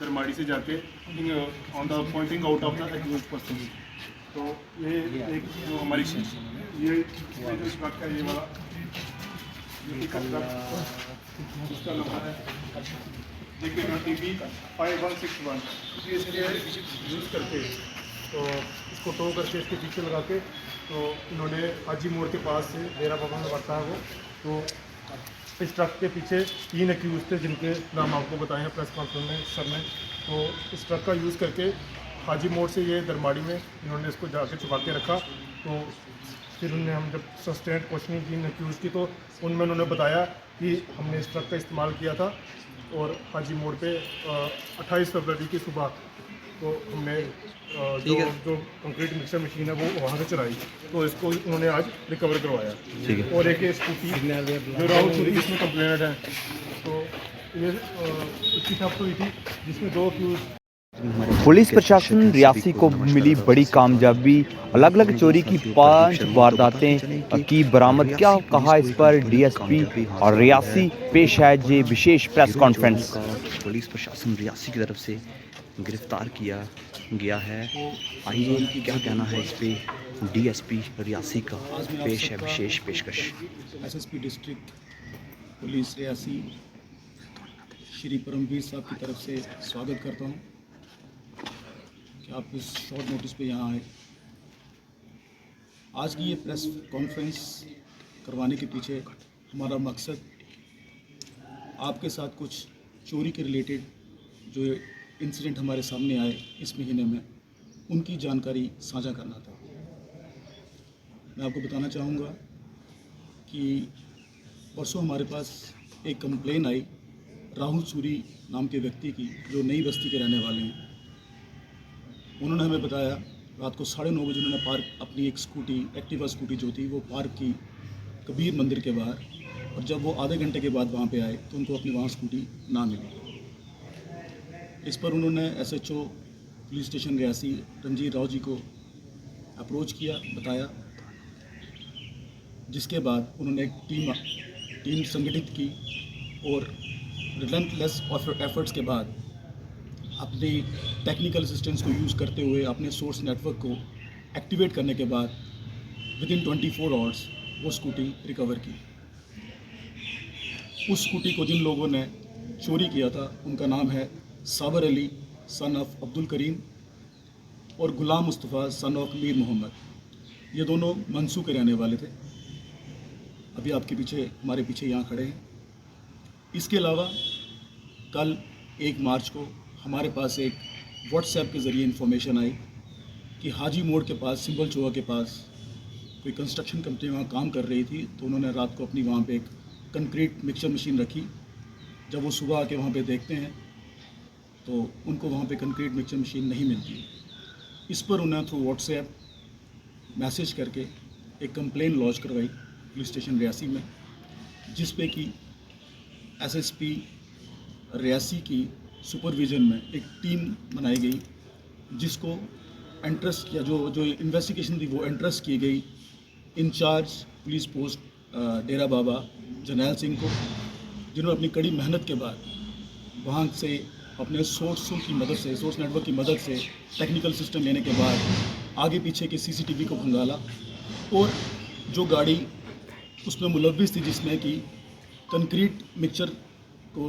दरमाड़ी से जाके on the pointing out of the accused person. तो ये एक जो हमारी ये जो ट्रक है ये वाला उसका नंबर है JK20B5161। इसलिए यूज़ करके तो इसको टो करके इसके पीछे लगा के तो इन्होंने हाजी मोड़ के पास से डेरा बाबा में बढ़ता है वो। तो इस ट्रक के पीछे 3 एक्यूज थे जिनके नाम आपको बताए हैं प्रेस कॉन्फ्रेंस में सर ने। तो इस ट्रक का यूज़ करके हाजी मोड़ से ये दरमाड़ी में इन्होंने इसको जाके छुपा के रखा। तो फिर उन्हें हम जब सस्टेंट क्वेश्चनिंग की एक्यूज़ की तो उनमें उन्होंने बताया कि हमने इस ट्रक का इस्तेमाल किया था और हाजी मोड़ पे 28 फरवरी की सुबह तो हमने जो कंक्रीट मिक्सर मशीन है वो वहाँ से चलाई। तो इसको उन्होंने आज रिकवर करवाया। ठीक है। और एक स्कूटी जो राहुल सूरी इसमें कंप्लेंट है। तो ये इसकी थफ्ट हुई थी जिसमें 2 फ्यूज। पुलिस प्रशासन रियासी को मिली बड़ी कामयाबी। अलग अलग चोरी की 5 वारदातें की बरामद। क्या कहा इस पर डीएसपी और रियासी? पेश है ये विशेष प्रेस कॉन्फ्रेंस। पुलिस प्रशासन रियासी की तरफ से गिरफ्तार किया गया है। आइए क्या कहना है इस पे डीएसपी रियासी का। पेश है विशेष पेशकश। SSP district police Reasi Shri Paramvir साहब की तरफ से स्वागत करता हूं कि आप इस शॉर्ट नोटिस पे यहाँ आए। आज की ये प्रेस कॉन्फ्रेंस करवाने के पीछे हमारा मकसद आपके साथ कुछ चोरी के रिलेटेड जो इंसिडेंट हमारे सामने आए इस महीने में उनकी जानकारी साझा करना था। मैं आपको बताना चाहूँगा कि परसों हमारे पास एक कंप्लेन आई राहुल सूरी नाम के व्यक्ति की जो नई बस्ती के रहने वाले हैं। उन्होंने हमें बताया रात को 9:30 बजे उन्होंने पार्क अपनी एक स्कूटी एक्टिवा स्कूटी जो थी वो पार्क की कबीर मंदिर के बाहर, और जब वो आधे घंटे के बाद वहाँ पे आए तो उनको अपनी वहाँ स्कूटी ना मिली। इस पर उन्होंने SHO police station Reasi Ranjit Rao ji को अप्रोच किया, बताया, जिसके बाद उन्होंने एक टीम संगठित की और रिलेंटलेस एफर्ट्स के बाद अपने टेक्निकल असिस्टेंस को यूज़ करते हुए अपने सोर्स नेटवर्क को एक्टिवेट करने के बाद विदिन 24 आवर्स वो स्कूटी रिकवर की। उस स्कूटी को जिन लोगों ने चोरी किया था उनका नाम है साबर अली सन ऑफ अब्दुल करीम और गुलाम मुस्तफ़ा सन ऑफ मीर मोहम्मद। ये दोनों मंसू के रहने वाले थे। अभी आपके पीछे हमारे पीछे यहाँ खड़े हैं। इसके अलावा कल 1 मार्च को हमारे पास एक व्हाट्सएप के ज़रिए इन्फॉर्मेशन आई कि हाजी मोड़ के पास सिंबल चौहा के पास कोई कंस्ट्रक्शन कंपनी वहाँ काम कर रही थी। तो उन्होंने रात को अपनी वहाँ पे एक कंक्रीट मिक्सचर मशीन रखी। जब वो सुबह आके वहाँ पे देखते हैं तो उनको वहाँ पे कंक्रीट मिक्सचर मशीन नहीं मिलती। इस पर उन्हें थ्रू व्हाट्सएप मैसेज करके एक कंप्लेन लॉन्च करवाई पुलिस स्टेशन रियासी में, जिस पे कि एसएसपी रियासी की सुपरविज़न में एक टीम बनाई गई, जिसको एंट्रस्ट किया, जो इन्वेस्टिगेशन थी वो एंट्रस्ट की गई in charge police post Dera Baba Jarnail Singh को, जिन्होंने अपनी कड़ी मेहनत के बाद वहाँ से अपने सोर्सों की मदद से, सोर्स नेटवर्क की मदद से टेक्निकल सिस्टम लेने के बाद आगे पीछे के सीसीटीवी को खंगाला और जो गाड़ी उसमें मुलव्विस थी जिसमें कि कंक्रीट मिक्सचर को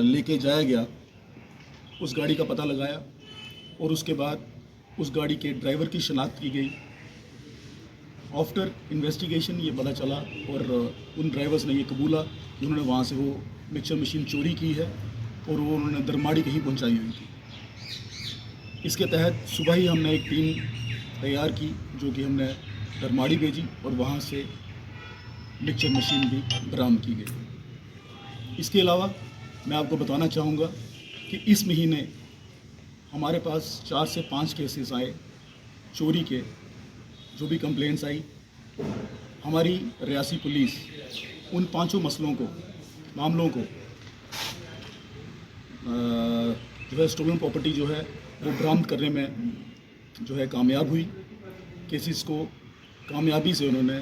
लेके जाया गया, उस गाड़ी का पता लगाया और उसके बाद उस गाड़ी के ड्राइवर की शनाख्त की गई। आफ्टर इन्वेस्टिगेशन ये पता चला और उन ड्राइवर्स ने ये कबूला कि उन्होंने वहाँ से वो मिक्सचर मशीन चोरी की है और वो उन्होंने दरमाड़ी कहीं पहुँचाई हुई थी। इसके तहत सुबह ही हमने एक टीम तैयार की जो कि हमने दरमाड़ी भेजी और वहाँ से मिक्सचर मशीन भी बरामद की गई। इसके अलावा मैं आपको बताना चाहूँगा कि इस महीने हमारे पास 4 से 5 केसेस आए चोरी के। जो भी कंप्लेंट्स आई, हमारी रियासी पुलिस उन 5 मामलों को जो है स्टोलन प्रॉपर्टी जो है वो बरामद करने में जो है कामयाब हुई। केसेस को कामयाबी से उन्होंने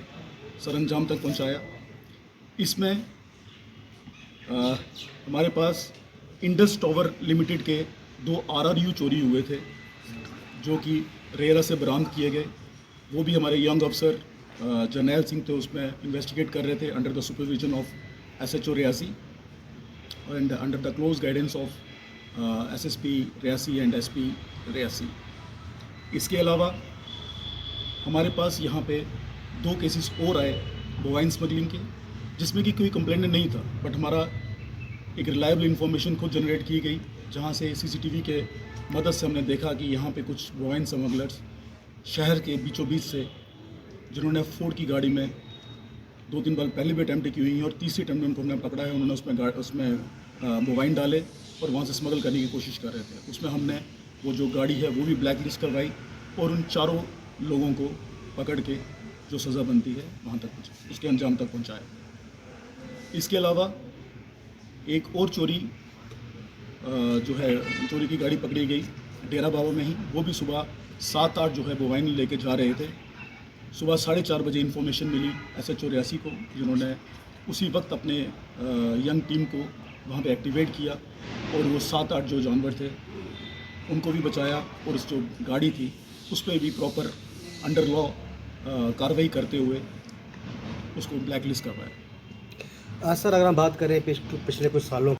सरअंजाम तक पहुंचाया। इसमें हमारे पास इंडस टावर लिमिटेड के 2 RRU चोरी हुए थे जो कि रेरा से बरामद किए गए। वो भी हमारे यंग अफसर जर्नैल सिंह थे, उसमें इन्वेस्टिगेट कर रहे थे under the supervision of SHO Reasi and under the close guidance of SSP Reasi and SP Reasi. इसके अलावा हमारे पास यहाँ पे 2 केसेस और आए बोवाइन स्मगलिंग के, जिसमें कि कोई कंप्लेंट नहीं था, बट हमारा एक रिलायबल इन्फॉर्मेशन खुद जनरेट की गई, जहाँ से CCTV के मदद से हमने देखा कि यहाँ पे कुछ बोवाइन स्मगलर्स शहर के बीचों बीच से, जिन्होंने फोर्ड की गाड़ी में 2-3 बार पहले भी अटैम्प्ट की हुई हैं और तीसरी अटैम्प्ट में उनको हमने पकड़ा है। उन्होंने उसमें बोवाइन डाले और वहाँ से स्मगल करने की कोशिश कर रहे थे। उसमें हमने वो जो गाड़ी है वो भी ब्लैक लिस्ट करवाई और उन चारों लोगों को पकड़ के जो सज़ा बनती है वहाँ तक पहुँचा, उसके अंजाम तक पहुँचाया। इसके अलावा एक और चोरी जो है, चोरी की गाड़ी पकड़ी गई डेरा बाबा में ही। वो भी सुबह 7-8 जो है बोवाइन लेके जा रहे थे। सुबह 4:30 बजे इन्फॉर्मेशन मिली SHO रियासी को, जिन्होंने उसी वक्त अपने यंग टीम को वहाँ पे एक्टिवेट किया और वो 7-8 जो जानवर थे उनको भी बचाया और उस जो गाड़ी थी उस पर भी प्रॉपर अंडर लॉ कार्रवाई करते हुए उसको ब्लैक लिस्ट करवाया। सर, अगर हम बात करें पिछले कुछ सालों